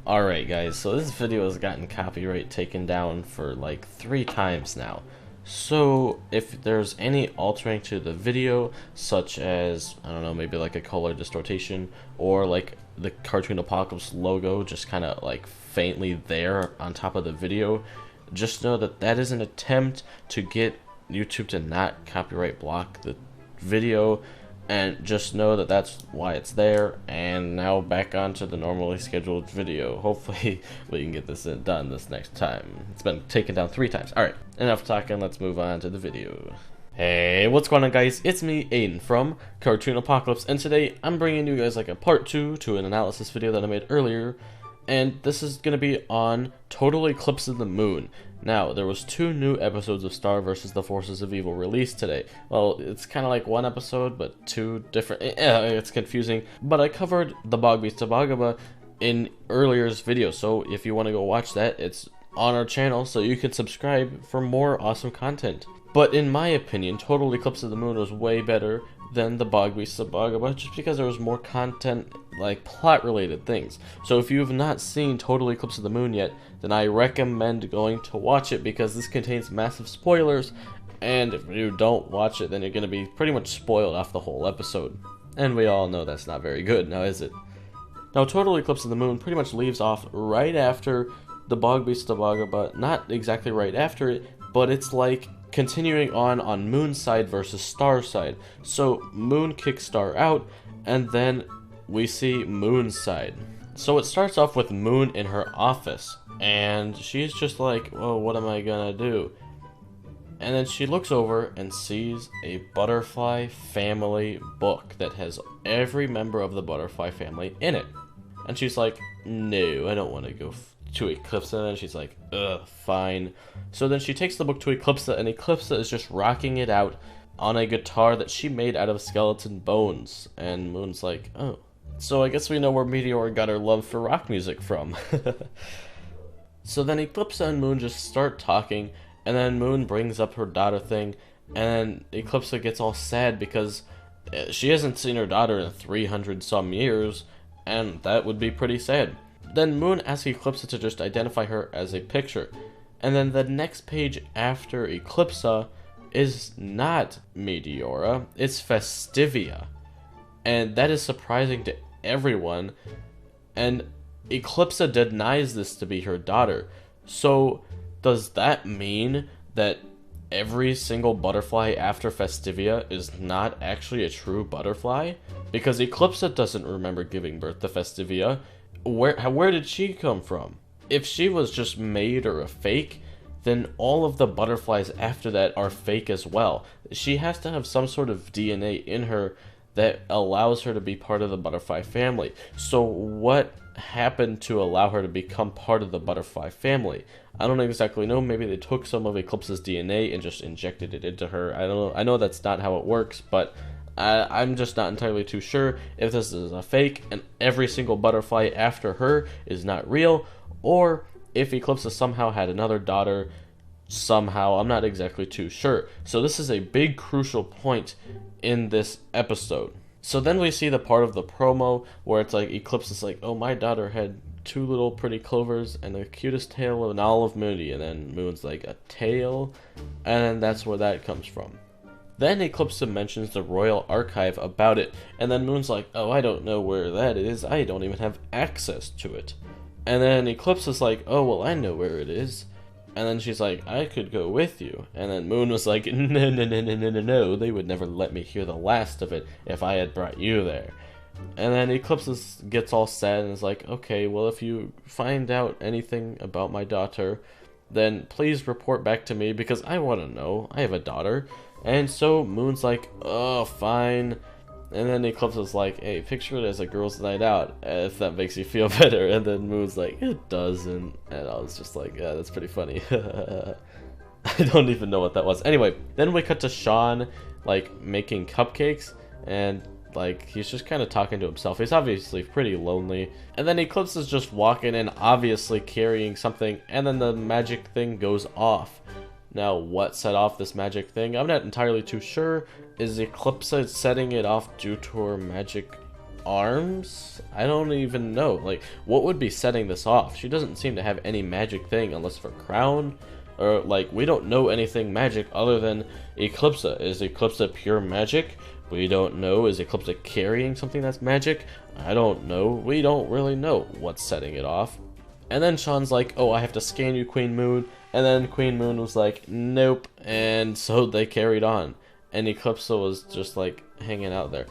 Alright guys, so this video has gotten copyright taken down for like 3 times now. So if there's any altering to the video, such as, I don't know, maybe like a color distortion, or like the Cartoon Apocalypse logo just kind of like faintly there on top of the video, just know that that is an attempt to get YouTube to not copyright block the video. And just know that that's why it's there. And now back onto the normally scheduled video. Hopefully we can get this done this next time. It's been taken down 3 times. Alright, enough talking, let's move on to the video. Hey, what's going on guys? It's me, Aiden from Cartoon Apocalypse, and today I'm bringing you guys like a part 2 to an analysis video that I made earlier. And this is going to be on Total Eclipse of the Moon. Now, there was 2 new episodes of Star vs. the Forces of Evil released today. Well, it's kind of like one episode, but 2 different... it's confusing. But I covered the Bog Beast Tabagaba in earlier's video, so if you want to go watch that, it's on our channel, so you can subscribe for more awesome content. But in my opinion, Total Eclipse of the Moon was way better than the Bog Beast Tabagaba, just because there was more content, like plot-related things. So if you have not seen Total Eclipse of the Moon yet, then I recommend going to watch it, because this contains massive spoilers, and if you don't watch it, then you're going to be pretty much spoiled off the whole episode. And we all know that's not very good, now is it? Now, Total Eclipse of the Moon pretty much leaves off right after the Bog Beast Tabagaba, not exactly right after it, but it's like continuing on Moon's side versus Star's side. So Moon kicks Star out, and then we see Moon's side. So it starts off with Moon in her office, and she's just like, oh, what am I gonna do? And then she looks over and sees a Butterfly family book that has every member of the Butterfly family in it. And she's like, no, I don't want to go to Eclipsa, and she's like, ugh, fine. So then she takes the book to Eclipsa, and Eclipsa is just rocking it out on a guitar that she made out of skeleton bones. And Moon's like, oh. So I guess we know where Meteor got her love for rock music from. So then Eclipsa and Moon just start talking, and then Moon brings up her daughter thing, and Eclipsa gets all sad because she hasn't seen her daughter in 300 some years, and that would be pretty sad. Then Moon asks Eclipsa to just identify her as a picture. And then the next page after Eclipsa is not Meteora, it's Festivia. And that is surprising to everyone. And Eclipsa denies this to be her daughter. So does that mean that every single butterfly after Festivia is not actually a true butterfly? Because Eclipsa doesn't remember giving birth to Festivia. Where did she come from? If she was just made or a fake, then all of the butterflies after that are fake as well. She has to have some sort of DNA in her that allows her to be part of the butterfly family. So what happened to allow her to become part of the butterfly family? I don't exactly know. Maybe they took some of Eclipsa's DNA and just injected it into her. I don't know. I know that's not how it works, but I'm just not entirely too sure if this is a fake and every single butterfly after her is not real, or if Eclipsa somehow had another daughter somehow. I'm not exactly too sure. So this is a big crucial point in this episode. So then we see the part of the promo where it's like Eclipsa's like, oh, my daughter had 2 little pretty clovers and the cutest tail in all of Mooney, and then Moon's like, a tail? And then that's where that comes from. Then Eclipsa mentions the Royal Archive about it, and then Moon's like, oh, I don't know where that is, I don't even have access to it. And then Eclipsa's like, oh, well, I know where it is. And then she's like, I could go with you. And then Moon was like, no, they would never let me hear the last of it if I had brought you there. And then Eclipsa gets all sad and is like, okay, well, if you find out anything about my daughter, then please report back to me, because I want to know. I have a daughter. And so Moon's like, oh, fine. And then Eclipsa's like, hey, picture it as a girls' night out, if that makes you feel better. And then Moon's like, it doesn't. And I was just like, yeah, that's pretty funny. I don't even know what that was. Anyway, then we cut to Sean, like, making cupcakes. And, like, he's just kind of talking to himself. He's obviously pretty lonely. And then Eclipsa's just walking in, obviously carrying something. And then the magic thing goes off. Now, what set off this magic thing? I'm not entirely too sure. Is Eclipsa setting it off due to her magic arms? I don't even know. Like, what would be setting this off? She doesn't seem to have any magic thing unless for crown. Or, like, we don't know anything magic other than Eclipsa. Is Eclipsa pure magic? We don't know. Is Eclipsa carrying something that's magic? I don't know. We don't really know what's setting it off. And then Sean's like, oh, I have to scan you, Queen Moon. And then Queen Moon was like, nope. And so they carried on. And Eclipsa was just like hanging out there.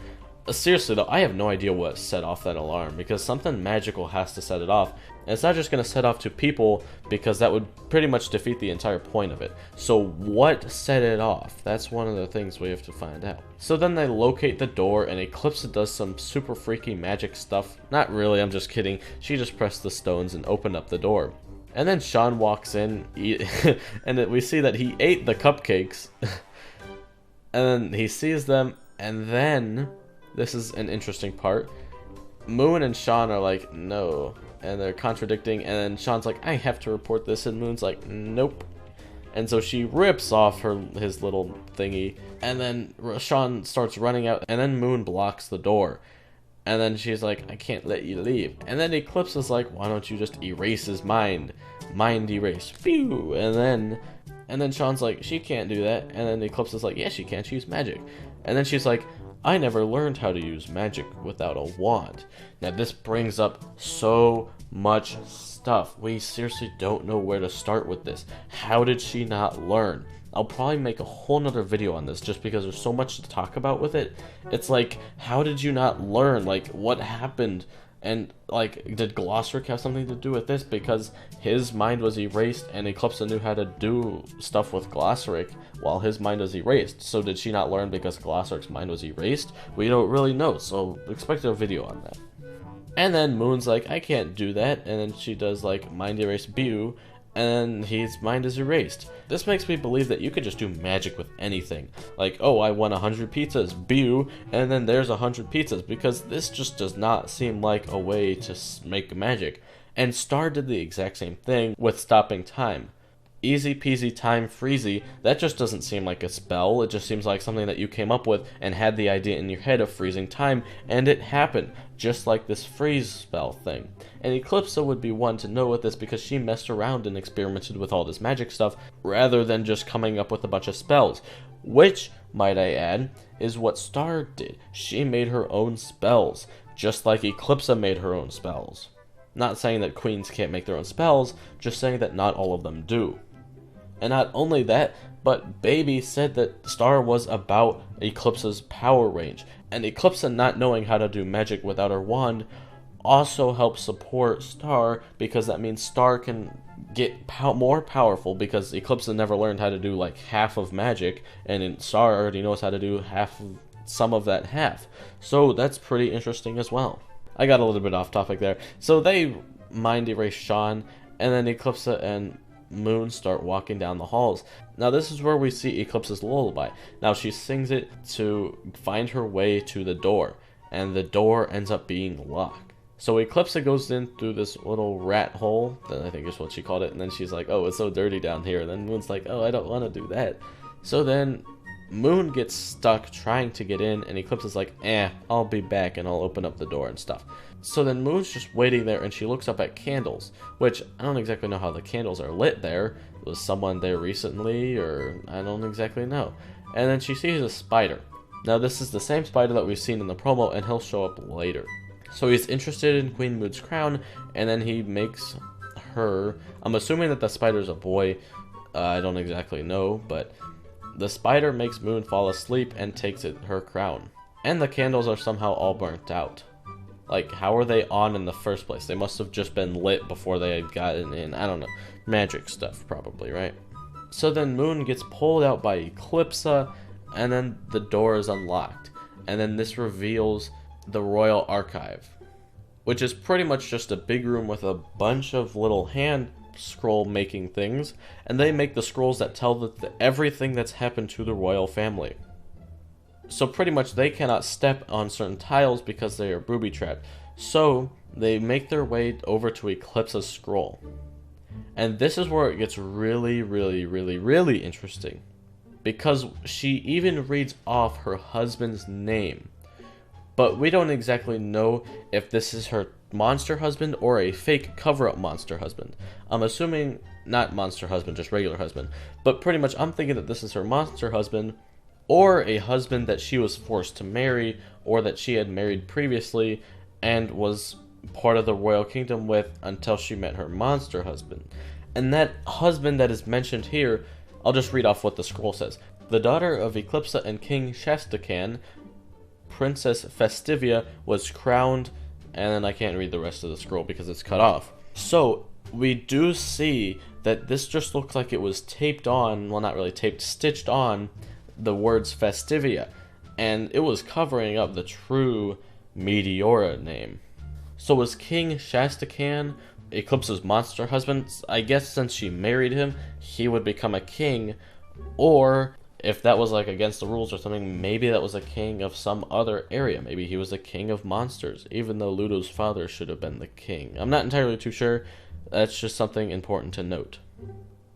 Seriously though, I have no idea what set off that alarm, because something magical has to set it off. And it's not just going to set off to people, because that would pretty much defeat the entire point of it. So what set it off? That's one of the things we have to find out. So then they locate the door, and Eclipsa does some super freaky magic stuff. Not really, I'm just kidding. She just pressed the stones and opened up the door. And then Sean walks in, and we see that he ate the cupcakes. And then he sees them, and then, this is an interesting part, Moon and Sean are like, no, and they're contradicting, and then Sean's like, I have to report this, and Moon's like, nope. And so she rips off his little thingy, and then Sean starts running out, and then Moon blocks the door. And then she's like, I can't let you leave. And then Eclipsa's like, why don't you just erase his mind? Mind erase. Phew! And then Sean's like, she can't do that. And then Eclipsa's like, yeah, she can. She uses magic. And then she's like, I never learned how to use magic without a wand. Now this brings up so much stuff. We seriously don't know where to start with this. How did she not learn? I'll probably make a whole nother video on this just because there's so much to talk about with it. It's like, how did you not learn? Like, what happened? And, like, did Glossric have something to do with this? Because his mind was erased and Eclipsa knew how to do stuff with Glossric while his mind was erased. So did she not learn because Glossric's mind was erased? We don't really know, so expect a video on that. And then Moon's like, I can't do that. And then she does, like, mind erase Biu, and his mind is erased. This makes me believe that you could just do magic with anything. Like, oh, I won 100 pizzas, Biu, and then there's 100 pizzas, because this just does not seem like a way to make magic. And Star did the exact same thing with stopping time. Easy peasy time freezy, that just doesn't seem like a spell. It just seems like something that you came up with and had the idea in your head of freezing time, and it happened, just like this freeze spell thing. And Eclipsa would be one to know with this because she messed around and experimented with all this magic stuff rather than just coming up with a bunch of spells, which, might I add, is what Star did. She made her own spells, just like Eclipsa made her own spells. Not saying that queens can't make their own spells, just saying that not all of them do. And not only that, but Baby said that Star was about Eclipsa's power range, and Eclipsa not knowing how to do magic without her wand also helps support Star, because that means Star can get more powerful, because Eclipsa never learned how to do like half of magic, and Star already knows how to do some of that half. So that's pretty interesting as well. I got a little bit off topic there. So they mind erase Sean, and then Eclipsa and Moon start walking down the halls. Now this is where we see Eclipsa's lullaby. Now she sings it to find her way to the door, and the door ends up being locked. So Eclipsa goes in through this little rat hole, that I think is what she called it, and then she's like, oh, it's so dirty down here. And then Moon's like, oh, I don't want to do that. So then Moon gets stuck trying to get in, and Eclipsa's like, I'll be back and I'll open up the door and stuff. So then Moon's just waiting there, and she looks up at candles, which I don't exactly know how the candles are lit there. Was someone there recently, or I don't exactly know. And then she sees a spider. Now this is the same spider that we've seen in the promo, and he'll show up later. So he's interested in Queen Moon's crown, and then he makes her, I'm assuming that the spider's a boy, I don't exactly know, but the spider makes Moon fall asleep and takes her crown. And the candles are somehow all burnt out. Like, how are they on in the first place? They must have just been lit before they had gotten in, I don't know, magic stuff probably, right? So then Moon gets pulled out by Eclipsa, and then the door is unlocked. And then this reveals the Royal Archive, which is pretty much just a big room with a bunch of little hand scroll making things, and they make the scrolls that tell everything that's happened to the royal family. So pretty much they cannot step on certain tiles because they are booby trapped. So they make their way over to Eclipsa's scroll. And this is where it gets really, really, really, really interesting, because she even reads off her husband's name, but we don't exactly know if this is her monster husband or a fake cover-up monster husband. I'm assuming not monster husband, just regular husband, but pretty much I'm thinking that this is her monster husband or a husband that she was forced to marry or that she had married previously and was part of the royal kingdom with until she met her monster husband. And that husband that is mentioned here, I'll just read off what the scroll says. The daughter of Eclipsa and King Shastakan, Princess Festivia, was crowned, and then I can't read the rest of the scroll because it's cut off. So we do see that this just looks like it was taped on, well, not really taped, stitched on the words Festivia, and it was covering up the true Meteora name. So was King Shastakan Eclipsa's monster husband? I guess since she married him, he would become a king, or if that was like against the rules or something, maybe that was a king of some other area. Maybe he was a king of monsters, even though Ludo's father should have been the king. I'm not entirely too sure. That's just something important to note.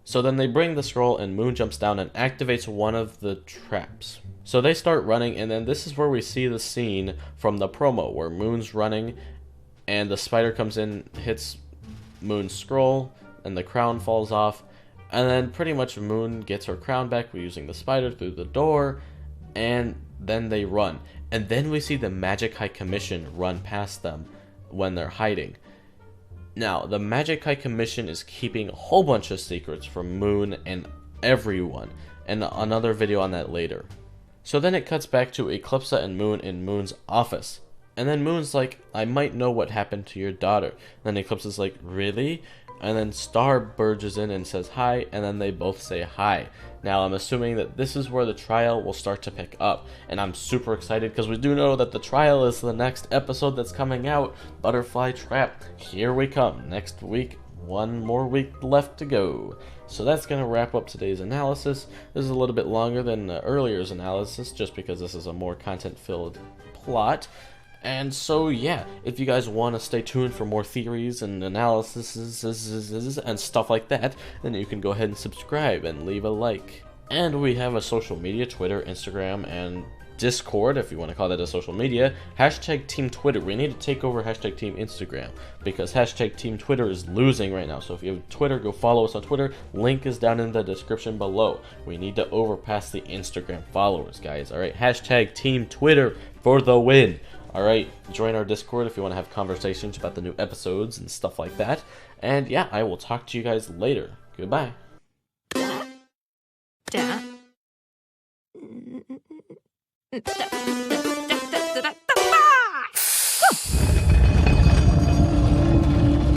So then they bring the scroll and Moon jumps down and activates one of the traps. So they start running, and then this is where we see the scene from the promo where Moon's running and the spider comes in, hits Moon's scroll, and the crown falls off. And then pretty much Moon gets her crown back using the spider through the door, and then they run. And then we see the Magic High Commission run past them when they're hiding. Now, the Magic High Commission is keeping a whole bunch of secrets from Moon and everyone, and another video on that later. So then it cuts back to Eclipsa and Moon in Moon's office. And then Moon's like, I might know what happened to your daughter. And then Eclipsa's like, really? And then Star barges in and says hi, and then they both say hi. Now I'm assuming that this is where the trial will start to pick up, and I'm super excited because we do know that the trial is the next episode that's coming out. Butterfly Trap, here we come. Next week, one more week left to go. So that's going to wrap up today's analysis. This is a little bit longer than earlier's analysis, just because this is a more content-filled plot. And so, yeah, if you guys want to stay tuned for more theories and analysis and stuff like that, then you can go ahead and subscribe and leave a like. And we have a social media, Twitter, Instagram, and Discord, if you want to call that a social media. Hashtag Team Twitter. We need to take over hashtag Team Instagram, because hashtag Team Twitter is losing right now. So if you have Twitter, go follow us on Twitter. Link is down in the description below. We need to overpass the Instagram followers, guys. Alright, hashtag Team Twitter for the win. Alright, join our Discord if you want to have conversations about the new episodes and stuff like that. And yeah, I will talk to you guys later. Goodbye. Dad?